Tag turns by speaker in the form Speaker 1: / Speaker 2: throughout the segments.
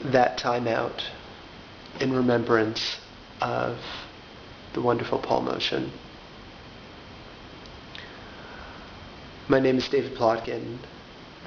Speaker 1: that time out in remembrance of the wonderful Paul Motian. My name is David Plotkin,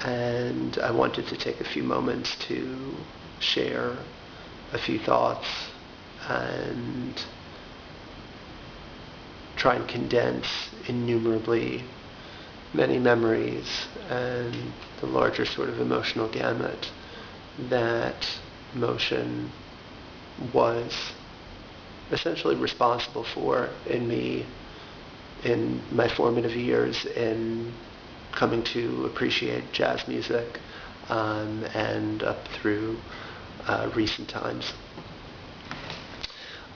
Speaker 1: and I wanted to take a few moments to share a few thoughts and try and condense innumerably many memories and the larger sort of emotional gamut that Motian was essentially responsible for in me in my formative years in coming to appreciate jazz music and up through recent times.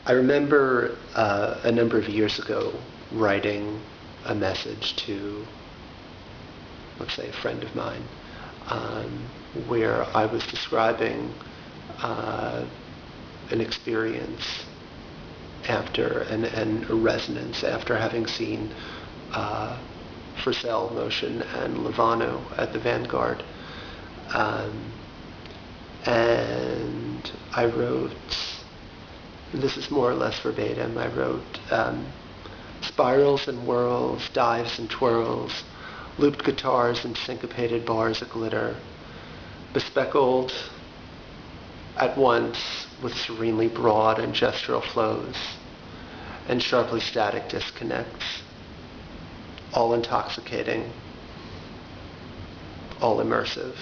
Speaker 1: I remember a number of years ago writing a message to, let's say, a friend of mine, where I was describing an experience after and a resonance after having seen Purcell, Motian, and Lovano at the Vanguard. And I wrote, this is more or less verbatim, I wrote, spirals and whirls, dives and twirls, looped guitars and syncopated bars of glitter, bespeckled at once with serenely broad and gestural flows and sharply static disconnects, all intoxicating, all immersive.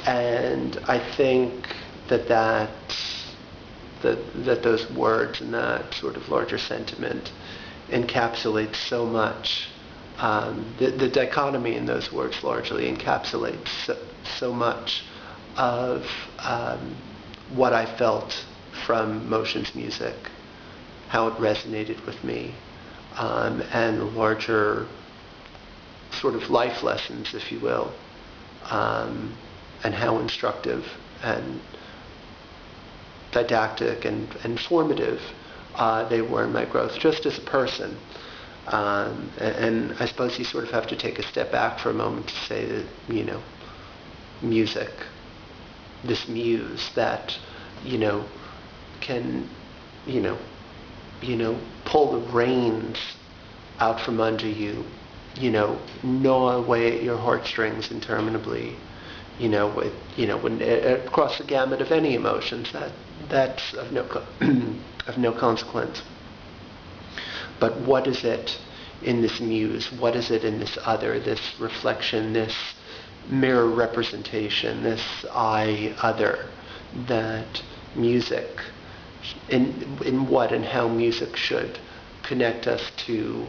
Speaker 1: And I think that those words and that sort of larger sentiment encapsulates so much. The dichotomy in those words largely encapsulates so much of what I felt from Motian's music, how it resonated with me, and the larger sort of life lessons, if you will, and how instructive and didactic and formative they were in my growth, just as a person. And I suppose you sort of have to take a step back for a moment to say that, music, this muse that, can, pull the reins out from under you, gnaw away at your heartstrings interminably, across the gamut of any emotions, that's of no consequence. But what is it in this muse? What is it in this other, this reflection, this mirror representation, this I other, that music, in what and how music should connect us to,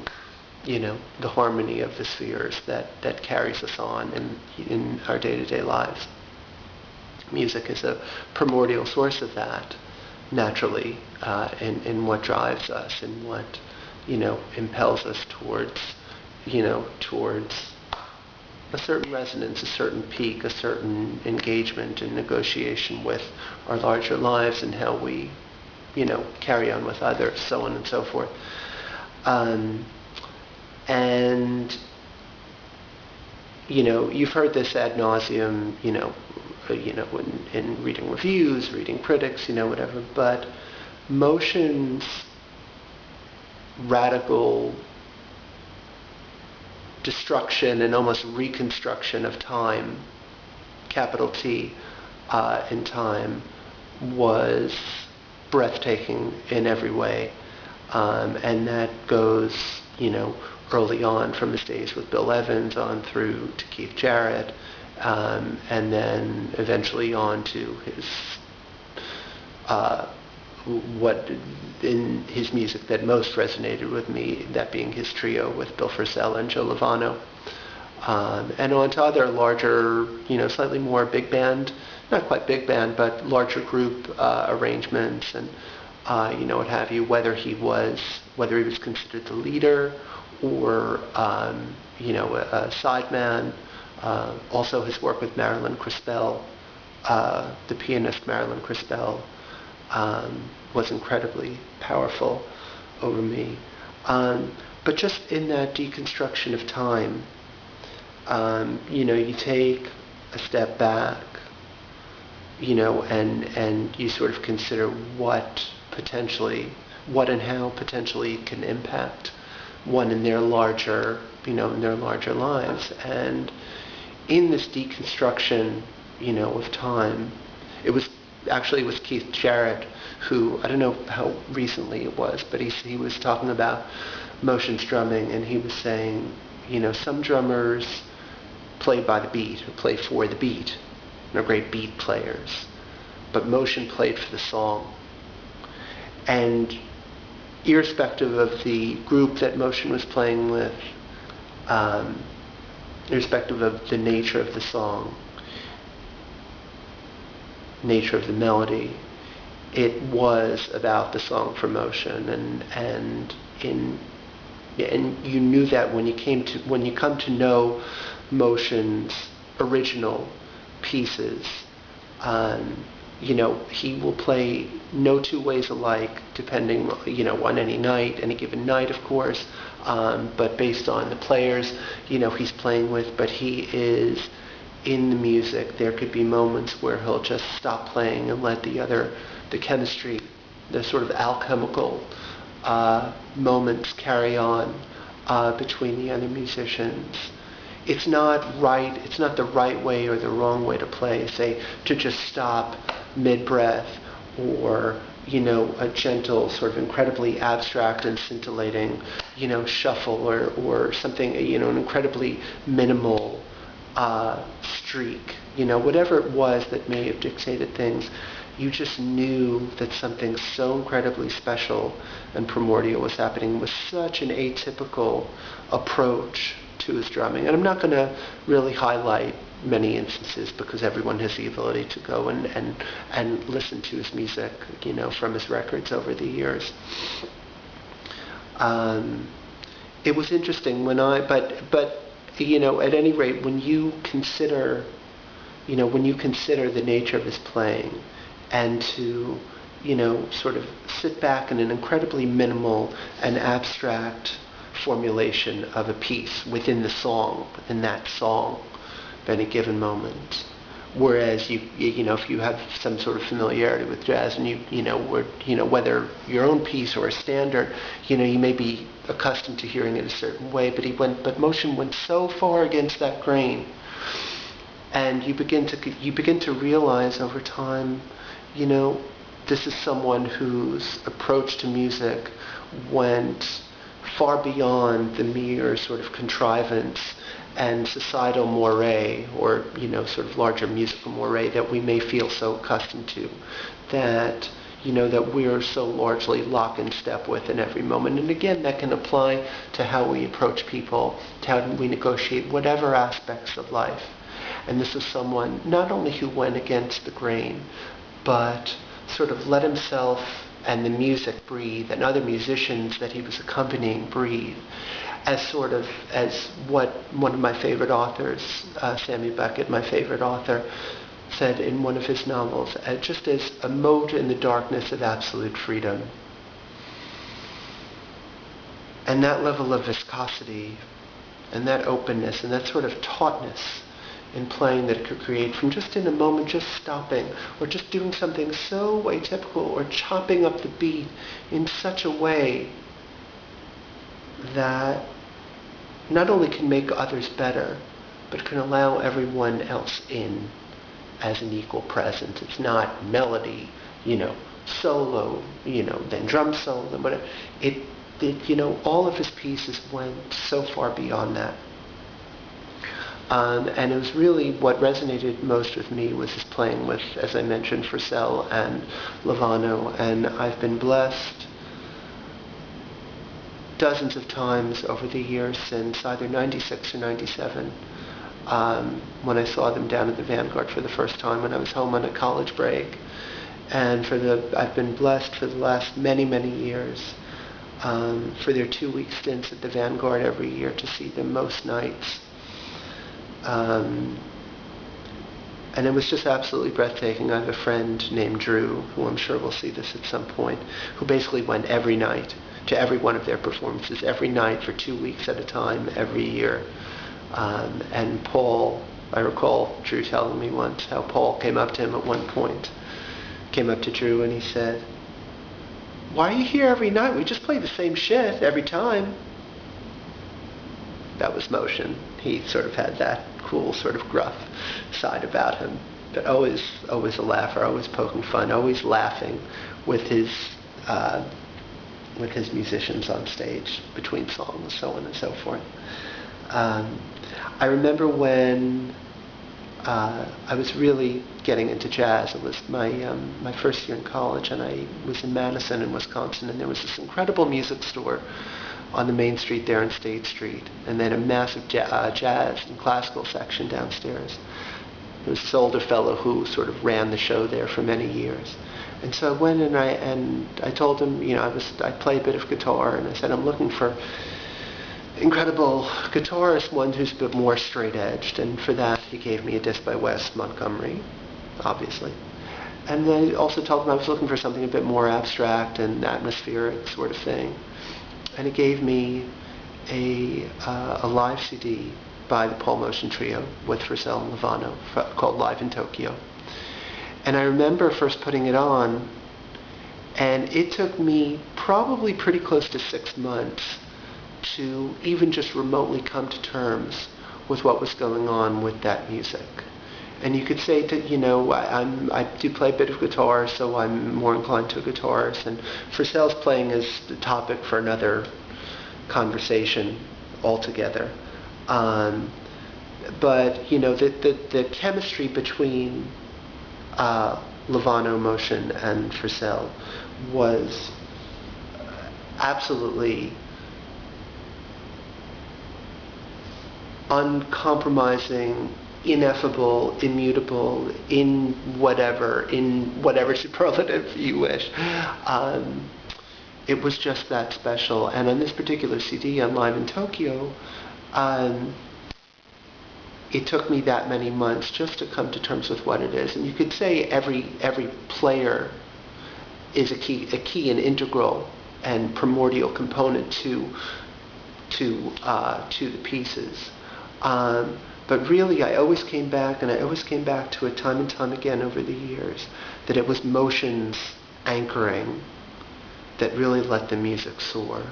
Speaker 1: the harmony of the spheres that carries us on in our day-to-day lives. Music is a primordial source of that, naturally, in what drives us and what, impels us towards a certain resonance, a certain peak, a certain engagement and negotiation with our larger lives and how we, carry on with others, so on and so forth. And, you've heard this ad nauseum, in reading reviews, reading critics, whatever, but Motian's radical destruction and almost reconstruction of time, capital T, in time, was breathtaking in every way. And that goes, early on from his days with Bill Evans on through to Keith Jarrett, and then eventually on to his what in his music that most resonated with me, that being his trio with Bill Frisell and Joe Lovano, and on to other larger, slightly more big band, not quite big band, but larger group arrangements and what have you, whether he was considered the leader or a sideman. Also his work with Marilyn Crispell, the pianist Marilyn Crispell, was incredibly powerful over me. But just in that deconstruction of time, you take a step back and you sort of consider what and how potentially it can impact one in their larger, lives. And in this deconstruction, of time, it was Keith Jarrett who, I don't know how recently it was, but he was talking about Motian's drumming, and he was saying, some drummers play by the beat or play for the beat, and are great beat players, but Motian played for the song. And irrespective of the group that Motian was playing with, irrespective of the nature of the song, nature of the melody, it was about the song for Motian, and you knew that when you come to know Motian's original pieces. He will play no two ways alike, depending, on any night, any given night, of course, but based on the players, he's playing with. But he is in the music. There could be moments where he'll just stop playing and let the chemistry, the sort of alchemical moments carry on between the other musicians. It's not the right way or the wrong way to play, say, to just stop mid-breath, or, a gentle, sort of incredibly abstract and scintillating, shuffle, or something, an incredibly minimal streak, whatever it was that may have dictated things. You just knew that something so incredibly special and primordial was happening with such an atypical approach to his drumming. And I'm not going to really highlight many instances, because everyone has the ability to go and listen to his music, from his records over the years. It was interesting but at any rate, when you consider the nature of his playing, and to, sort of sit back in an incredibly minimal and abstract formulation of a piece within that song, at any given moment. Whereas if you have some sort of familiarity with jazz, and whether your own piece or a standard, you may be accustomed to hearing it a certain way, but Motian went so far against that grain, and you begin to realize over time, this is someone whose approach to music went far beyond the mere sort of contrivance and societal moray, or sort of larger musical moray that we may feel so accustomed to, that we're so largely lock in step with in every moment. And again, that can apply to how we approach people, to how we negotiate whatever aspects of life. And this is someone not only who went against the grain, but sort of let himself and the music breathe, and other musicians that he was accompanying breathe, as what one of my favorite authors, Samuel Beckett, my favorite author, said in one of his novels, just as a mote in the darkness of absolute freedom. And that level of viscosity, and that openness, and that sort of tautness in playing that it could create from just in a moment, just stopping, or just doing something so atypical, or chopping up the beat in such a way that not only can make others better, but can allow everyone else in as an equal presence. It's not melody, solo, then drum solo, then whatever. All of his pieces went so far beyond that. And it was really what resonated most with me was his playing with, as I mentioned, Purcell and Lovano. And I've been blessed dozens of times over the years since either 96 or 97, when I saw them down at the Vanguard for the first time when I was home on a college break. And I've been blessed for the last many, many years for their 2-week stints at the Vanguard every year to see them most nights. And it was just absolutely breathtaking. I have a friend named Drew, who I'm sure will see this at some point, who basically went every night to every one of their performances, every night for 2 weeks at a time, every year. And Paul I recall Drew telling me once how Paul came up to him at one point, came up to Drew and he said, "Why are you here every night? We just play the same shit every time." That was Motian. He sort of had that cool, sort of gruff side about him, but always a laugher, always poking fun, always laughing with his musicians on stage between songs, so on and so forth. I remember when I was really getting into jazz. It was my first year in college, and I was in Madison in Wisconsin, and there was this incredible music store on the main street there in State Street, and then a massive jazz and classical section downstairs. There was this older fellow who sort of ran the show there for many years. And so I went and I told him, I play a bit of guitar, and I said, I'm looking for incredible guitarist, one who's a bit more straight-edged, and for that he gave me a disc by Wes Montgomery, obviously. And then I also told him I was looking for something a bit more abstract and atmospheric sort of thing. And he gave me a live CD by the Paul Motian Trio with Frisell and Lovano called Live in Tokyo. And I remember first putting it on, and it took me probably pretty close to 6 months to even just remotely come to terms with what was going on with that music. And you could say that, I do play a bit of guitar, so I'm more inclined to a guitarist. And Frisell's playing is the topic for another conversation altogether. But, the chemistry between Lovano, Motian, and Frisell was absolutely uncompromising, ineffable, immutable, in whatever superlative you wish. It was just that special. And on this particular CD, on Live in Tokyo, it took me that many months just to come to terms with what it is. And you could say every player is a key and integral and primordial component to the pieces. But really, I always came back to it time and time again over the years, that it was Motian's anchoring that really let the music soar,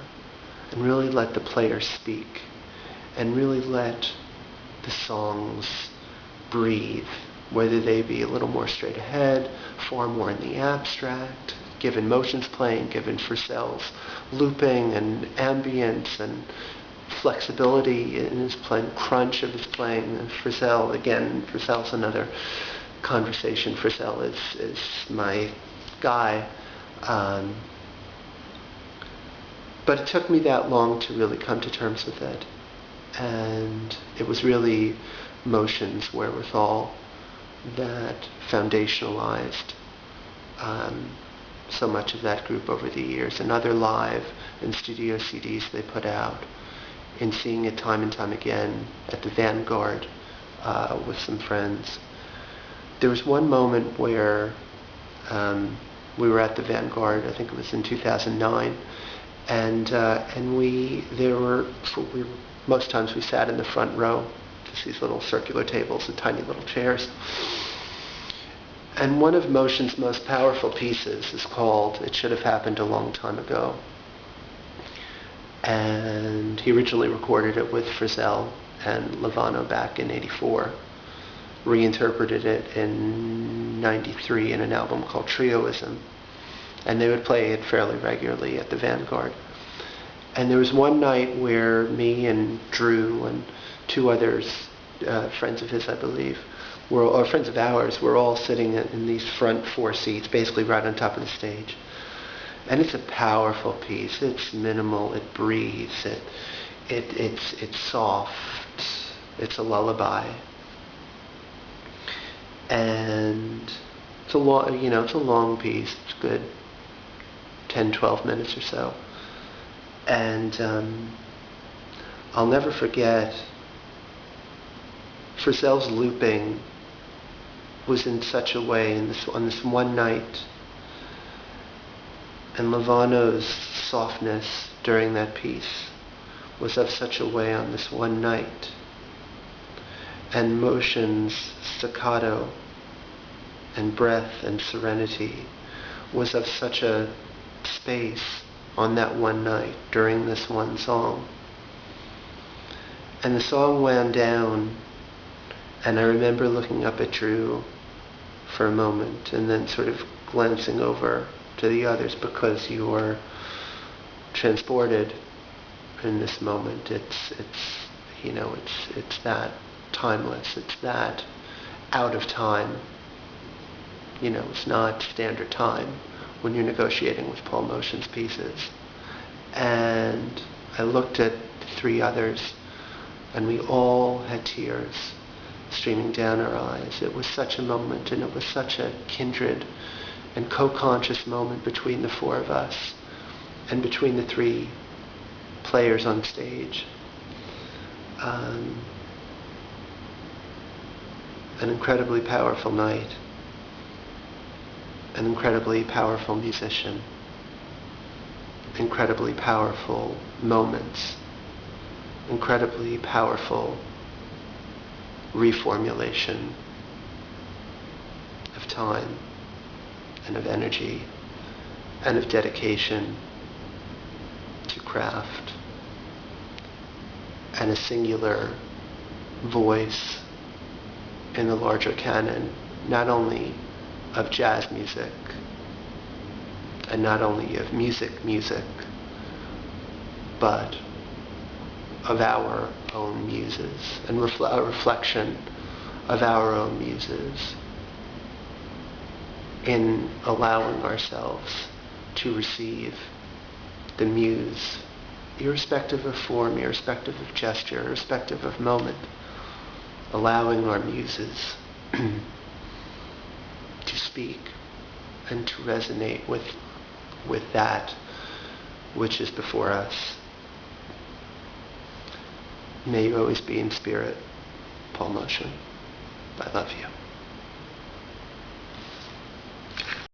Speaker 1: and really let the player speak, and really let the songs breathe, whether they be a little more straight ahead, far more in the abstract, given Motian's playing, given Frisell's looping and ambience and flexibility in his playing, crunch of his playing. And Frisell's another conversation. Frisell is my guy. But it took me that long to really come to terms with it. And it was really Motian's wherewithal that foundationalized so much of that group over the years, and other live and studio CDs they put out, in seeing it time and time again at the Vanguard with some friends. There was one moment where we were at the Vanguard, I think it was in 2009, and most times we sat in the front row, just these little circular tables and tiny little chairs. And one of Motian's most powerful pieces is called It Should Have Happened a Long Time Ago. And he originally recorded it with Frisell and Lovano back in '84, reinterpreted it in '93 in an album called Trioism, and they would play it fairly regularly at the Vanguard. And there was one night where me and Drew and two others, friends of his I believe, or friends of ours, were all sitting in these front four seats, basically right on top of the stage. And it's a powerful piece. It's minimal. It breathes. It's soft. It's a lullaby. And it's a long piece. It's good 10, 12 minutes or so. And I'll never forget, Frisell's looping was in such a way on this one night, and Lovano's softness during that piece was of such a way on this one night, and motion's staccato and breath and serenity was of such a space on that one night during this one song. And the song wound down, and I remember looking up at Drew for a moment and then sort of glancing over to the others, because you're transported in this moment. It's that timeless. It's that out of time. It's not standard time when you're negotiating with Paul Motian's pieces. And I looked at the three others, and we all had tears streaming down our eyes. It was such a moment, and it was such a kindred and co-conscious moment between the four of us and between the three players on stage. An incredibly powerful night, an incredibly powerful musician, incredibly powerful moments, incredibly powerful reformulation of time and of energy and of dedication to craft, and a singular voice in the larger canon, not only of jazz music and not only of music, but of our own muses, and a reflection of our own muses in allowing ourselves to receive the muse, irrespective of form, irrespective of gesture, irrespective of moment, allowing our muses to speak and to resonate with that which is before us. May you always be in spirit, Paul Motian. I love you.